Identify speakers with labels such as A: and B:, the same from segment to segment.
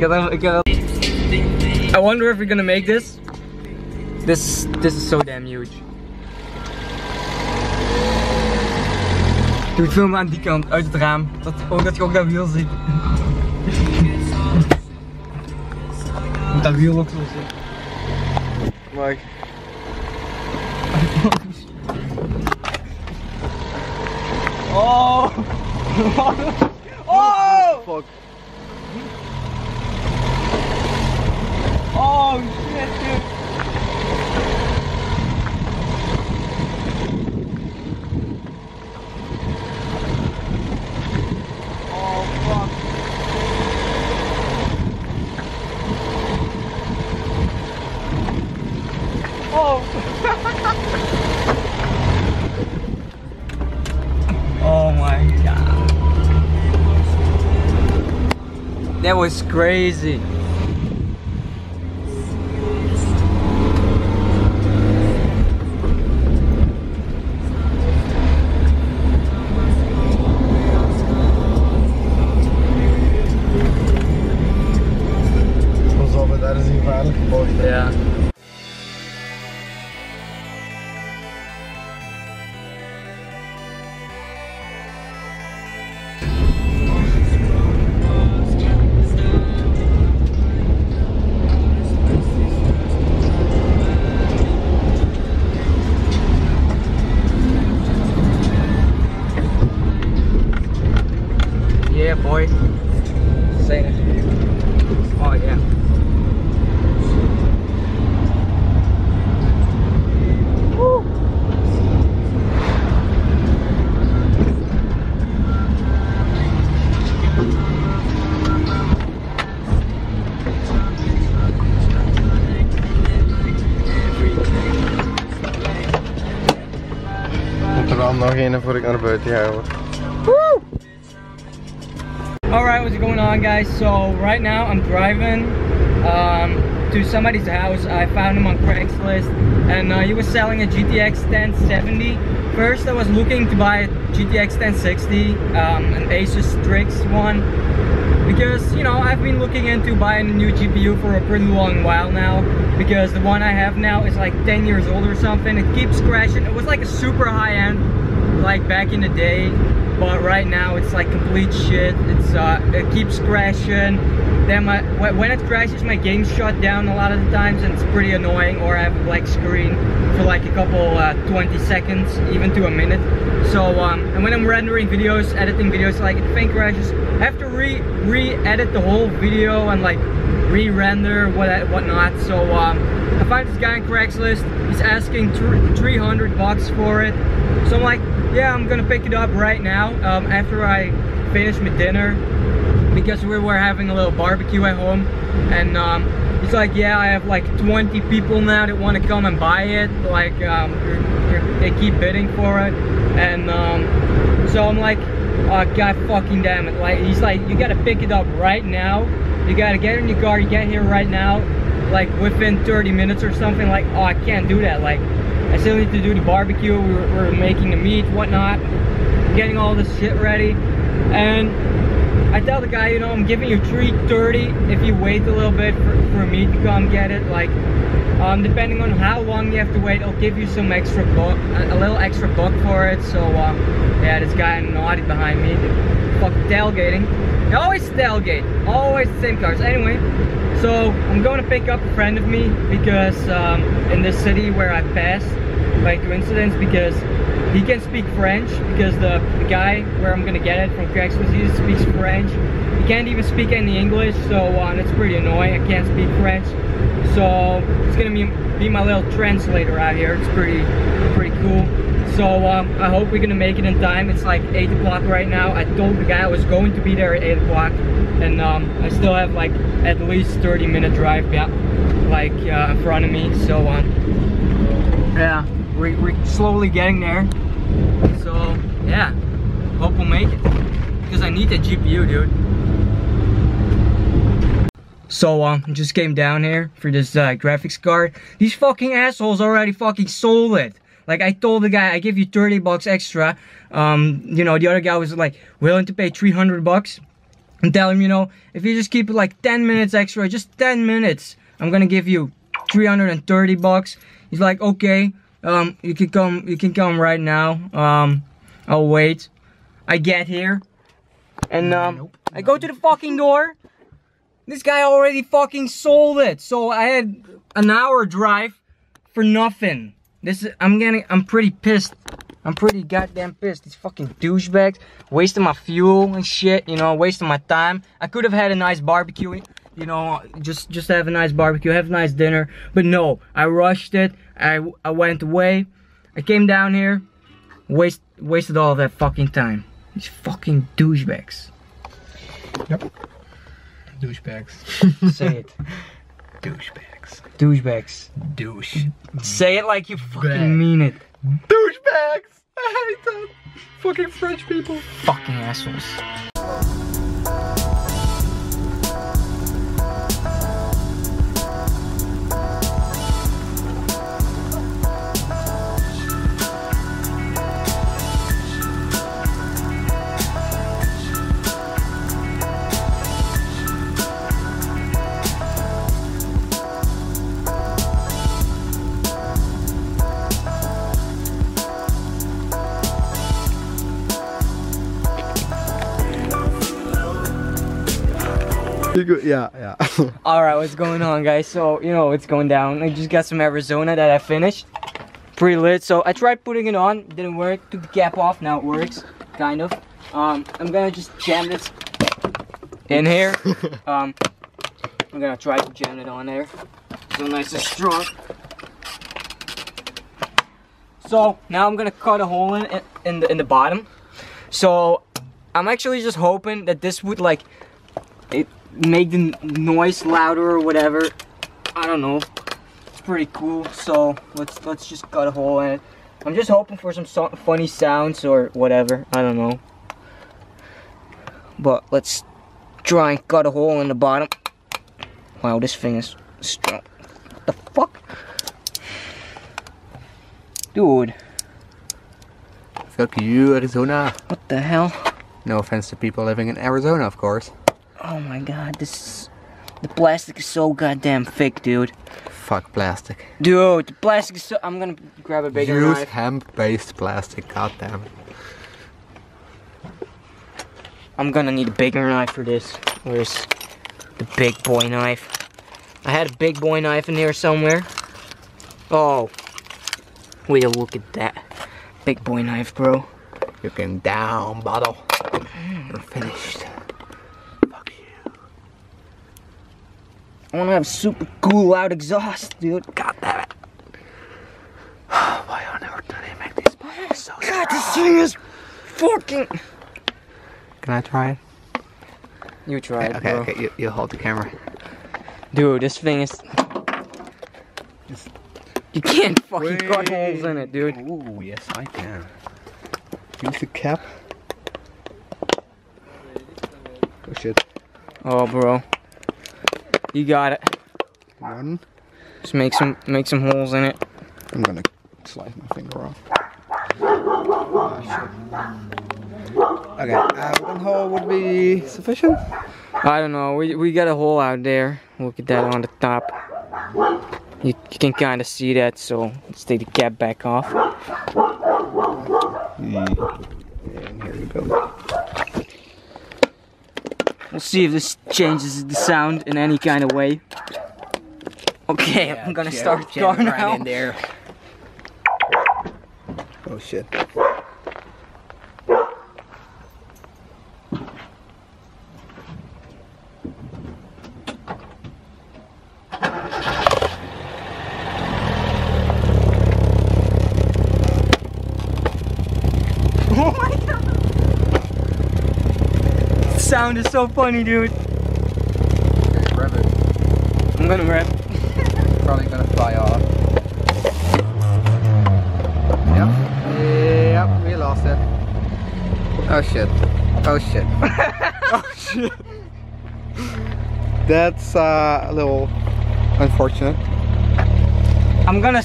A: I wonder if we're gonna make this. This is so damn huge. Doe het filmen aan die kant, uit het raam. Dat je ook dat wiel ziet. Moet dat wiel ook zo zien.
B: Maar
A: oh! Oh!
B: Fuck.
A: Oh shit, dude! Oh fuck! Oh! Oh my god! That was crazy.
B: Daar is een gevaarlijke bocht.
A: Ja. Yeah, boy. Say it. Oh yeah. Woo.
B: Moet er wel nog een voor ik naar buiten ga hoor.
A: Woo! Alright, what's going on guys? So right now I'm driving to somebody's house. I found him on Craigslist and he was selling a GTX 1070. First I was looking to buy a GTX 1060, an Asus Strix one, because you know I've been looking into buying a new GPU for a pretty long while now, because the one I have now is like 10 years old or something. It keeps crashing. It was like a super high end like back in the day, but right now it's like complete shit. It keeps crashing. Then when it crashes, my game shut down a lot of the times, and it's pretty annoying. Or I have a black screen for like a couple 20 seconds, even to a minute. So and when I'm rendering videos, editing videos, like if thing crashes, I have to re-edit the whole video and like re-render whatnot. So I find this guy on Craigslist. He's asking 300 bucks for it. So I'm like, yeah, I'm gonna pick it up right now after I finish my dinner, because we were having a little barbecue at home. And he's like, yeah, I have like 20 people now that want to come and buy it. Like they keep bidding for it. And so I'm like, oh god fucking damn it. Like he's like, you gotta pick it up right now. You gotta get in your car, you get here right now, like within 30 minutes or something. Like, oh, I can't do that. Like I still need to do the barbecue. We're making the meat, whatnot, getting all this shit ready. And I tell the guy, you know, I'm giving you $3.30 if you wait a little bit for me to come get it. Like, depending on how long you have to wait, I'll give you some extra buck, a little extra buck for it. So, yeah, this guy naughty behind me, fucking tailgating. They always tailgate, always the same cars. Anyway, so I'm going to pick up a friend of me, because in this city where I passed by coincidence, because he can speak French, because the guy where I'm gonna get it from Craigslist, he speaks French. He can't even speak any English, so it's pretty annoying. I can't speak French, so it's gonna be my little translator out here. It's pretty cool. So I hope we're gonna make it in time. It's like 8 o'clock right now. I told the guy I was going to be there at 8 o'clock, and I still have like at least 30-minute drive, yeah, like in front of me. So yeah, we're slowly getting there. So yeah, hope we'll make it, because I need that GPU, dude. So just came down here for this graphics card. These fucking assholes already fucking sold it. Like I told the guy, I give you 30 bucks extra. You know, the other guy was like willing to pay 300 bucks. and tell him, you know, if you just keep it like 10 minutes extra, just 10 minutes, I'm gonna give you 330 bucks. He's like, okay, you can come right now. I'll wait. I get here, and I go to the fucking door. This guy already fucking sold it. So I had an hour drive for nothing. I'm pretty pissed. I'm pretty goddamn pissed. These fucking douchebags wasting my fuel and shit, you know, wasting my time. I could have had a nice barbecue, you know, just have a nice barbecue, have a nice dinner. But no, I rushed it. I went away. I came down here, wasted all of that fucking time. These fucking douchebags.
B: Yep. Douchebags.
A: Say it.
B: Douchebags.
A: Douchebags.
B: Douche.
A: Say it like you fucking mean it.
B: Douchebags! I hate them. Fucking French people.
A: Fucking assholes.
B: Yeah.
A: Alright, what's going on, guys? So, you know what's going down. I just got some Arizona that I finished. Pretty lit. So I tried putting it on, didn't work. Took the cap off, now it works. Kind of. I'm gonna just jam this in here. I'm gonna try to jam it on there. So nice and strong. So now I'm gonna cut a hole in the bottom. So I'm actually just hoping that this would like make the noise louder or whatever. I don't know. It's pretty cool. So let's just cut a hole in it. I'm just hoping for some funny sounds or whatever. I don't know. But let's try and cut a hole in the bottom. Wow, this thing is strong. What the fuck? Dude.
B: Fuck you, Arizona.
A: What the hell?
B: No offense to people living in Arizona, of course.
A: Oh my god, the plastic is so goddamn thick, dude.
B: Fuck plastic.
A: Dude, the plastic is so... I'm gonna grab a bigger
B: Use
A: knife.
B: hemp-based plastic, goddamn.
A: I'm gonna need a bigger knife for this. Where's the big boy knife? I had a big boy knife in here somewhere. Oh. Wait a look at that. Big boy knife, bro.
B: You came down, bottle. You're finished. Fuck you.
A: I wanna have super cool loud exhaust, dude.
B: God damn it. Why on earth do they make these bottles so
A: God, this thing is fucking...
B: Can I try it?
A: You try it,
B: Okay,
A: bro.
B: okay, you hold the camera.
A: Dude, this thing is... You can't fucking cut holes in it, dude.
B: Ooh, yes I can. Use the cap. Oh shit.
A: Oh, bro. You got it.
B: One.
A: Just make some holes in it.
B: I'm gonna slice my finger off. Oh, shit. Okay, one hole would be sufficient?
A: I don't know. We got a hole out there. Look at that on the top. You can kind of see that, so let's take the cap back off.
B: And here we go.
A: We'll see if this changes the sound in any kind of way. Okay, yeah, I'm gonna start going now.
B: In there. Oh shit.
A: Oh my god! The sound is so funny, dude.
B: Okay, rev it.
A: I'm gonna rev.
B: Probably gonna fly off. Yep, we lost it. Oh shit. Oh shit. Oh shit. That's a little unfortunate.
A: I'm gonna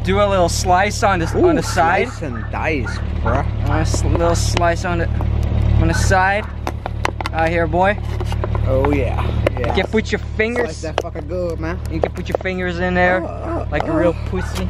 A: do a little slice on the side.
B: Slice and dice, bruh.
A: A little slice on the side. out here, boy.
B: Oh yeah.
A: You can put your fingers.
B: Slice that fucker good, man.
A: You can put your fingers in there like a real pussy.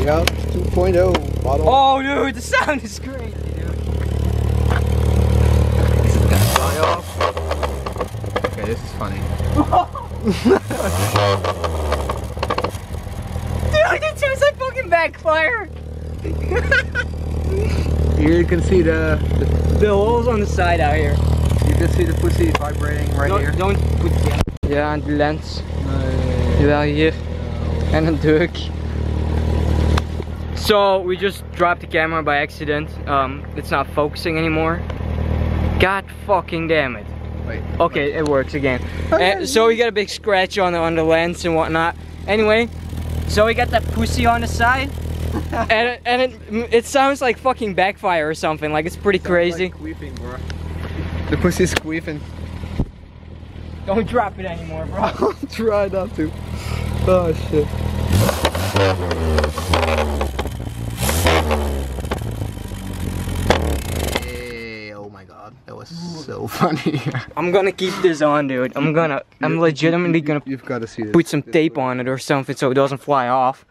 B: Yep, 2.0 bottle.
A: Oh, dude, the sound is crazy, dude.
B: This is gonna fly off. Okay, this is funny.
A: Dude, it seems like fucking backfire.
B: You can see the
A: holes on the side out here.
B: you can see the pussy vibrating right here.
A: Don't put it. Ja, de lens. Jawel, hier. En een druk. So we just dropped the camera by accident. It's not focusing anymore. God fucking damn it.
B: Wait.
A: Okay, it works again. So we got a big scratch on the lens and whatnot. Anyway, so we got that pussy on the side. and it sounds like fucking backfire or something. Like it's pretty crazy.
B: Like queefing, bro. The pussy's queefing.
A: Don't drop it anymore, bro.
B: I'll try not to. Oh shit. Hey, oh my god, that was so funny.
A: I'm gonna keep this on, dude. I'm legitimately gonna
B: You've got to see this.
A: put some tape on it or something so it doesn't fly off.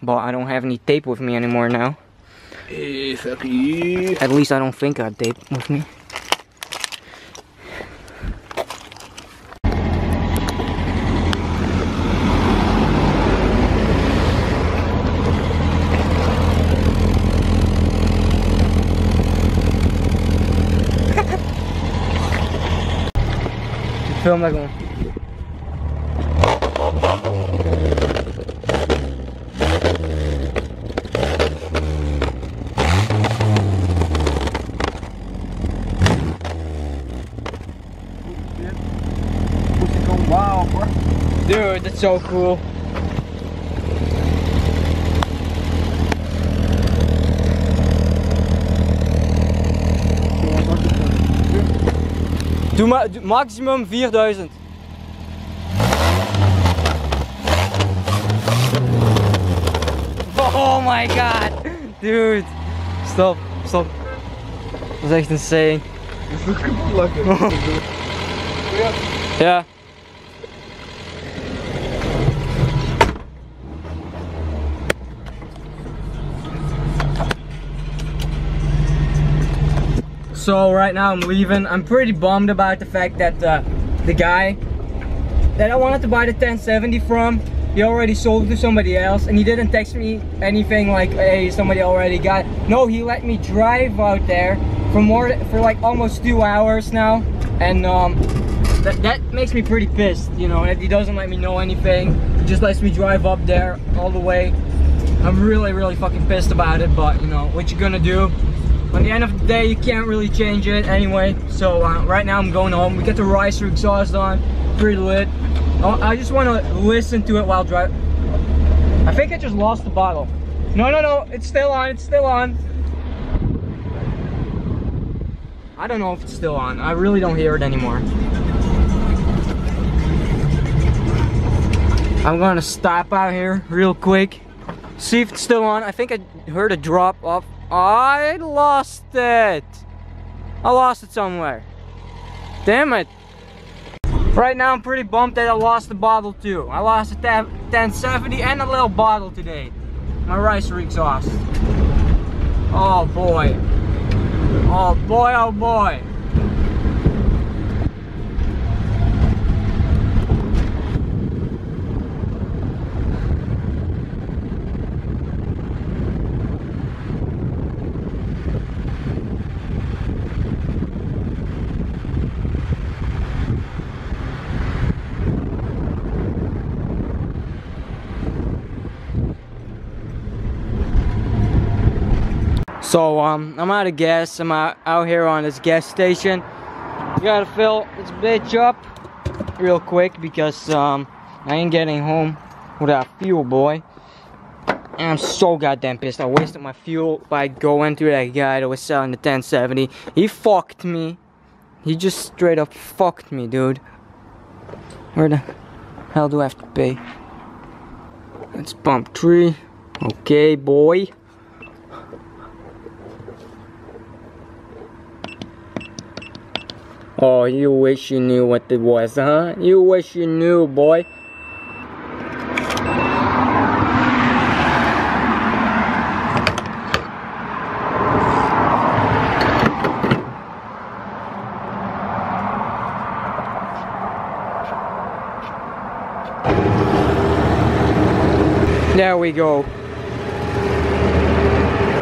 A: But I don't have any tape with me anymore now.
B: Hey, fucky.
A: At least I don't think I have tape with me. Film like one.
B: Wow, bro.
A: Dude, that's so cool. Doe maar maximum 4000. Oh my god. Dude. Stop, stop. Dat is echt insane.
B: Dit is kapot lachen.
A: Ja. So right now I'm leaving. I'm pretty bummed about the fact that the guy that I wanted to buy the 1070 from, he already sold it to somebody else, and he didn't text me anything like, hey, somebody already got it. No, he let me drive out there for like almost 2 hours now, and that makes me pretty pissed, you know, that he doesn't let me know anything. He just lets me drive up there all the way. I'm really fucking pissed about it, but you know, what you gonna do? On the end of the day, you can't really change it anyway. So right now I'm going home. We get the RICER exhaust on, pretty lit. I just want to listen to it while driving. I think I just lost the bottle. No, it's still on, it's still on. I don't know if it's still on. I really don't hear it anymore. I'm gonna stop out here real quick, see if it's still on. I think I heard a drop off. I lost it. I lost it somewhere. Damn it. Right now I'm pretty bummed that I lost the bottle too. I lost a 1070 and a little bottle today. My RICER exhaust. Oh boy. Oh boy, oh boy. So I'm out of gas. I'm out here on this gas station. Gotta fill this bitch up real quick because I ain't getting home without fuel, boy. And I'm so goddamn pissed. I wasted my fuel by going to that guy that was selling the 1070. He fucked me. He just straight up fucked me, dude. Where the hell do I have to pay? That's pump 3. Okay, boy. Oh, you wish you knew what it was, huh? You wish you knew, boy. There we go.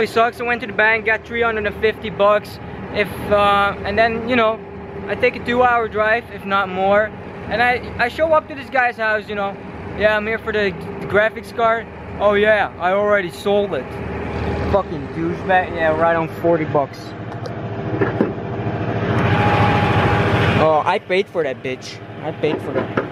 A: It sucks. I went to the bank, got 350 bucks. And then, you know, I take a 2-hour drive, if not more. And I show up to this guy's house, you know. Yeah, I'm here for the graphics card. Oh yeah, I already sold it. Fucking douchebag. Yeah, right on 40 bucks. Oh, I paid for that bitch. I paid for that.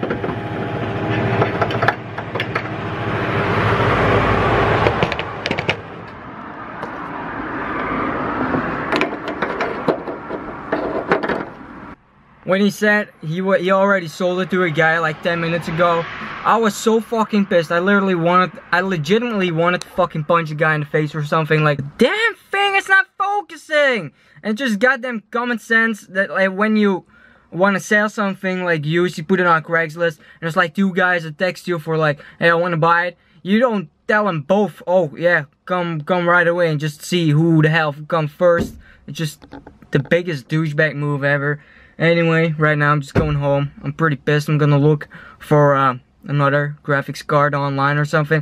A: When he said he already sold it to a guy like 10 minutes ago, I was so fucking pissed. I legitimately wanted to fucking punch a guy in the face or something. Like, damn thing, it's not focusing. And just goddamn common sense that like when you want to sell something like used, you put it on Craigslist, and there's like 2 guys that text you for like, hey, I want to buy it. You don't tell them both, oh yeah, come right away and just see who the hell comes first. It's just the biggest douchebag move ever. Anyway, right now I'm just going home. I'm pretty pissed. I'm gonna look for another graphics card online or something.